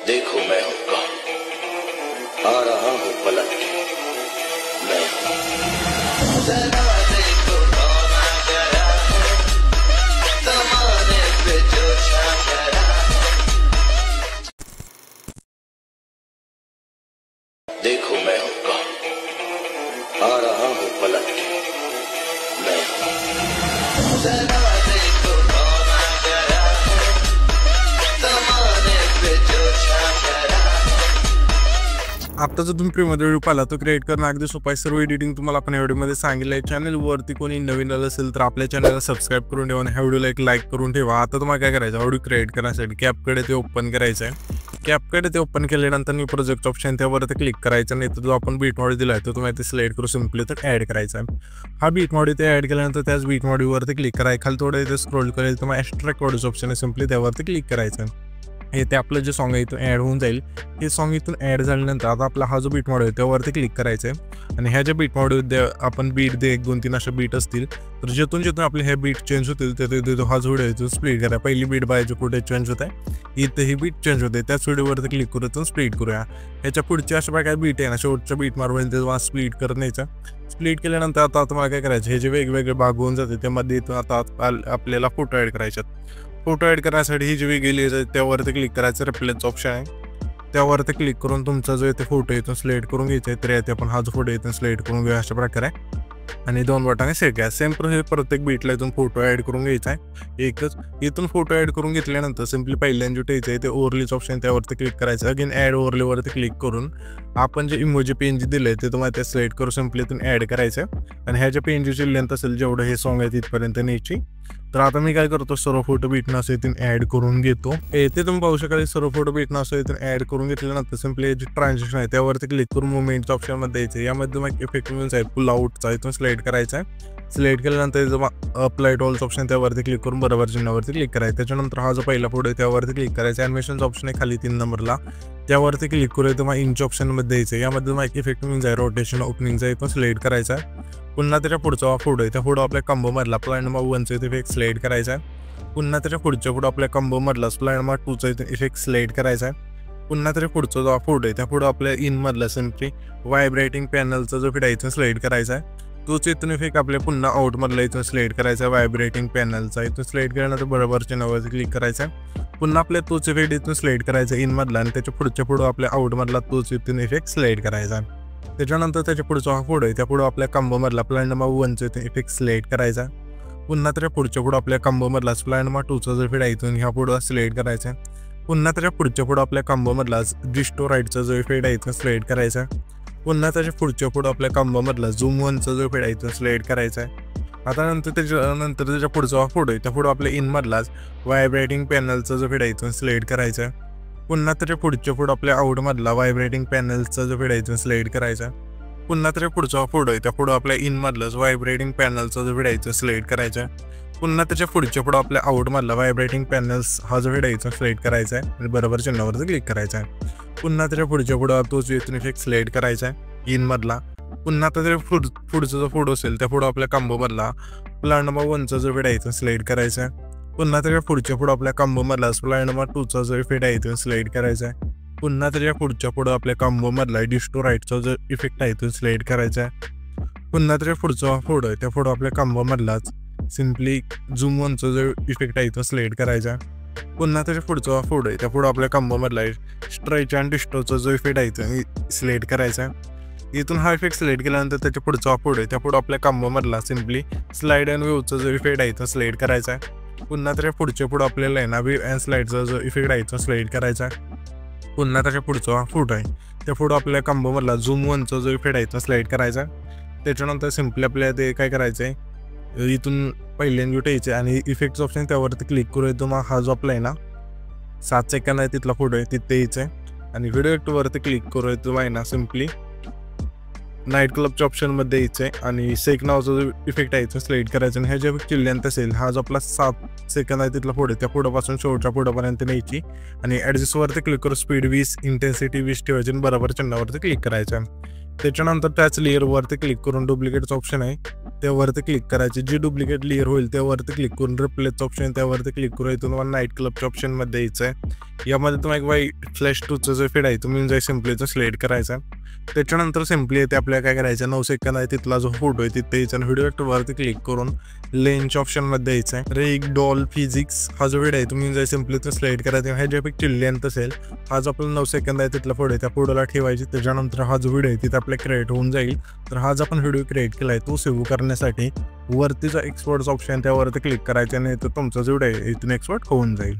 देखो मैं हूँ कौन, आ रहा हूँ पलट के, मैं हूँ। जरा देखो कौन आ गया है, ज़माने पे जो छा गया है। देखो मैं हूँ कौन, आ रहा हूँ पलट के, मैं हूँ। जरा देखो कौन आ गया है, ज़माने पे जो छा गया है। आता जर तुम्ही प्रीमियर व्हिडिओ पाहिला तो क्रिएट करणं अगदी सोपं आहे। सर्व एडिटिंग तुम्हाला आपण या व्हिडिओमध्ये सांगितलं आहे। चॅनलवरती कोणी नवीन आलं असेल तर आपल्या चॅनलला सबस्क्राइब करून ठेवा आणि ह्या व्हिडिओला एक लाईक करून ठेवा। आता तुम्हाला काय करायचं, व्हिडिओ क्रिएट करण्यासाठी कॅपकडे ते ओपन करायचं आहे। कॅपकडे ते ओपन केल्यानंतर न्यू प्रोजेक्ट ऑप्शन त्यावरती क्लिक करायचं, नाही तर जो आपण बीट मॉड्यूल दिला आहे तो तुम्हाला ते सिलेक्ट करू सिम्पली तर ॲड करायचा आहे। हा बीट मॉड्यूल ते ॲड केल्यानंतर त्याच बीट मॉड्यूलवरती क्लिक करायचं, खाली थोडं इथे स्क्रोल करेल तुम्हाला एक्स्ट्रॅक्ट ऑडिओ ऑप्शन आहे, सिम्पली त्यावरती क्लिक करायचं आहे। हे ते आपलं जे सॉन्ग आहे इथून ॲड होऊन जाईल। हे सॉन्ग इथून ॲड झाल्यानंतर आता आपला हा जो बीट मॉड्यूल आहे त्यावरती क्लिक करायचं आहे आणि ह्या ज्या बीट मॉड्यूल आपण बीट दे 1-2-3 अशा बीट असतील तर जिथून आपले हे बीट चेंज होतील तिथे हा जो व्हिडिओ इथून स्प्लिट करा। पहिली बीट बायचं कुठे चेंज होत आहे, इथे ही बीट चेंज होते, त्याच व्हिडिओवरती क्लिक करू इथून स्प्लिट करूया। ह्याच्या पुढची अशा प्रकारे बीट आहे ना, शेवटच्या बीट मारवून ते स्प्लिट करत न्यायचं। स्प्लिट केल्यानंतर आता तुम्हाला काय करायचं, हे जे वेगवेगळे भाग होऊन जाते त्यामध्ये इथून आता आपल्याला फोटो ॲड करायचे। फोटो ॲड करण्यासाठी ही जी वेगळी आहे त्यावरती क्लिक करायचं, रिप्लेस ऑप्शन आहे त्यावरती क्लिक करून तुमचा जो इथे फोटो इथून सिलेक्ट करून घ्यायचा आहे। तर यात आपण हा जो फोटो इथून सिलेक्ट करून घेऊया अशा प्रकारे आणि 2 बटन सेट घ्या। सेम प्रोसेस प्रत्येक बीटला इथून फोटो ॲड करून घ्यायचा आहे। एकच इथून फोटो ॲड करून घेतल्यानंतर सिम्पली पहिल्यांदा जो टेच आहे ते ओव्हरलेच ऑप्शन त्यावरती क्लिक करायचं। अगेन ॲड ओव्हरलेवरती क्लिक करून आपण जे इमोजी पेन जे दिले ते तुम्हाला ते सिलेक्ट करून सिम्पली इथून ॲड करायचं आणि ह्या ज्या पेनची लेंथ असेल जेवढं हे सॉन्ग आहे तिथपर्यंत न्यायची। तर आता मी काय करतो, सर्व फोटो बीटनं असं इथून ॲड करून घेतो। येथे तुम्ही पाहू शकाल सर्व फोटो बीटनं असं इथून ॲड करून घेतल्यानंतर सिम्पली जे ट्रान्झॅक्शन आहे त्यावरती क्लिक करून मुवमेंटच्या ऑप्शनमध्ये द्यायचं। यामध्ये तुम्हाला इफेक्ट मिळून आहे पुल आउटचा इथून सिलेक्ट करायचा आहे। सिलेक्ट केल्यानंतर अप्लाय टू ऑल्स ऑप्शन त्यावरती क्लिक करून बरोबर चिन्हावरती क्लिक करायचं। त्याच्यानंतर हा जो पहिला फोटो आहे त्यावरती क्लिक करायचा। ॲनिमेशनचा ऑप्शन आहे खाली 3 नंबरला त्यावरती क्लिक करूया, तुम्हाला इंच ऑप्शनमध्ये द्यायचं। यामध्ये तुम्हाला इफेक्ट मिळून जाईल रोटेशन ओपनिंगचा इथून सिलेक्ट करायचा आहे। पुन्हा त्याच्या पुढचा फोटो आहे त्या फोटो आपल्या कंबोमधला प्लॅन नंबर 1चा इथे इफेक्ट सिलेक्ट करायचा आहे। पुन्हा त्याच्या पुढच्या फोटो आपल्या कंबोमधला प्लॅन नंबर 2चा इथे इफेक्ट सिलेक्ट करायचा आहे। पुन्हा त्याच्या पुढचा जो फोटो आहे त्या फोटो आपल्या इनमधला सिम्पली व्हायब्रेटिंग पॅनलचा जो फिट इथून सिलेक्ट करायचा आहे। तोच इथून इफेक्ट आपल्या पुन्हा आउटमधला इथून सिलेक्ट करायचा आहे। व्हायब्रेटिंग पॅनलचा इथून सिलेक्ट केल्यानंतर बरोबर चिन्हावरती क्लिक करायचा आहे। पुन्हा आपल्या तोच इफेक्ट इथून सिलेक्ट करायचा इनमधला आणि त्याच्या पुढच्या फोटो आपल्या आउटमधला तोच इथून इफेक्ट सिलेक्ट करायचा आहे। त्याच्यानंतर त्याच्या पुढचा हा फोटो आहे त्या फोटो आपल्या कंबोमधला प्लॅन नंबर 1चा इथे इफेक्ट सिलेक्ट करायचा आहे। पुन्हा त्याच्या पुढच्या फोटो आपल्या कंबोमधला प्लॅन नंबर 2चा जो इफेक्ट आहे इथून ह्या फोटो सिलेक्ट करायचा आहे। पुन्हा त्याच्या पुढच्या फोटो आपल्या कंबोमधला डिस्टोराइटचा जो इफेक्ट आहे इथून सिलेक्ट करायचा आहे। पुन्हा त्याच्या पुढच्या फोटो आपल्या कंबोमधला झूम 1चा जो इफेक्ट आहे इथून सिलेक्ट करायचा आहे। आता त्याच्या पुढचा फोटो आहे त्या फोटो आपल्या इनमधलाच व्हायब्रेटिंग पॅनलचा जो इफेक्ट आहे इथून सिलेक्ट करायचा आहे। पुन्हा त्याच्या पुढच्या फोटो आपल्या आउटमधला व्हायब्रेटिंग पॅनलचा जो इफेक्ट आहे इथून सिलेक्ट करायचा आहे। पुन्हा त्याच्या पुढचा फोटो आहे त्या फोटो आपल्या इनमधलाच व्हायब्रेटिंग पॅनलचा जो इफेक्ट आहे इथून सिलेक्ट करायचा आहे। पुन्हा त्याच्या पुढच्या फोटो आपल्या आउटमधला व्हायब्रेटिंग पॅनल्स हा जो इफेक्ट आहे इथून सिलेक्ट करायचा आहे आणि बरोबर चिन्हावरती क्लिक करायचा आहे। पुन्हा त्याच्या पुढच्या फोटो तोच इथून इफेक्ट सिलेक्ट करायचा आहे इनमधला। पुन्हा त्याच्या पुढचा जो फोटो असेल त्या फोटो आपल्या कंबोमधला प्लॅन नंबर 1चा जो इफेक्ट आहे इथून सिलेक्ट करायचा आहे। पुन्हा त्याच्या पुढच्या फोटो आपल्या कंबोमधला प्लॅन नंबर 2चा जो इफेक्ट आहे इथून सिलेक्ट करायचा आहे। पुन्हा त्याच्या पुढच्या फोटो आपल्या कंबोमधला डिस्टोराइटचा जो इफेक्ट आहे इथून सिलेक्ट करायचा आहे। पुन्हा त्याच्या पुढचा फोटो आहे त्या फोटो आपल्या कंबोमधलाच सिम्पली झूम 1चा जो इफेक्ट आहे इथून सिलेक्ट करायचा आहे। पुन्हा त्याच्या पुढचा फोटो आहे त्या फोटो आपल्या कंबोमधला स्ट्रेच अँड डिस्टोचा जो इफेक्ट आहे इथून सिलेक्ट करायचा आहे। इथून हा इफेक्ट सिलेक्ट केल्यानंतर त्याच्या पुढचा फोटो आहे त्या फोटो आपल्या कंबोमधला सिम्पली स्लाइड अँड व्ह्यूचा जो इफेक्ट आहे इथून सिलेक्ट करायचा आहे। पुन्हा त्याच्या पुढच्या फोटो आपल्याला आहे ना व्ह्यू अँड स्लाइडचा जो इफेक्ट आहे इथून सिलेक्ट करायचा आहे। पुन्हा त्याच्या पुढचा फोटो आहे त्या फोटो आपल्या कंबोमधला झूम 1चा जो इफेक्ट आहे इथून सिलेक्ट करायचा आहे। त्याच्यानंतर सिम्पली आपल्याला ते काय करायचं आहे, इथून पहिल्यांदा यायचं आणि इफेक्ट्स ऑप्शन त्यावरती क्लिक करू येतो। मग हा जो आपला आहे ना 7 सेकंद आहे तिथला फोटो आहे तिथे यायचं आहे आणि व्हिडिओ ॲक्टवरती क्लिक करू येतो आहे ना सिम्पली नाईट क्लबच्या ऑप्शनमध्ये यायचं आहे आणि सेक नावाचा जो इफेक्ट आहे तो सिलेक्ट करायचा आणि ह्या जे चिल्ड्रन असेल हा जो आपला 7 सेकंद आहे तिथला फोटो त्या फोटोपासून शेवटच्या फोटोपर्यंत न्यायची आणि ॲडजस्टवरती क्लिक करू स्पीड 20 इंटेन्सिटी 20 ठेवायची आणि बरोबर चिन्हावरती क्लिक करायचं। त्याच्यानंतर त्याच लेअरवरती क्लिक करून डुप्लिकेटचं ऑप्शन आहे त्यावरती क्लिक करायचे. जी डुप्लिकेट लेअर होईल त्यावरती क्लिक करून रिप्लेसचं ऑप्शन आहे त्यावरती क्लिक करून इथून तुम्हाला नाईट क्लबच्या ऑप्शनमध्ये यायचं आहे. यामध्ये तुम्हाला एक वाईट फ्लॅश 2चं जे फीड आहे तुम्ही जे सिम्पलीचं सिलेक्ट करायचं आहे. त्याच्यानंतर सिम्पली ते आपल्याला काय करायचं 9 सेकंद आहे तिथला जो फोटो आहे तिथे यायचा व्हिडिओवरती क्लिक करून लेन्सच्या ऑप्शनमध्ये यायचं आहे. रेग डॉल फिजिक्स हा जो व्हिडिओ आहे तुम्ही जे सिम्पलीचं सिलेक्ट करायचं ह्या ज्यापैकी लेंथ असेल हा जो आपला 9 सेकंद आहे तिथला फोटो आहे त्या फोटोला ठेवायची. त्याच्यानंतर हा जो व्हिडिओ आहे तिथे आपल्या क्रिएट होऊन जाईल. तर हा जो आपण व्हिडिओ क्रिएट केला आहे तो सेव्ह करण्यासाठी वरतीचा एक्सपोर्टचा ऑप्शन त्यावरती क्लिक करायचा आणि तुमचा जो व्हिडिओ आहे इथून एक्सपोर्ट होऊन जाईल.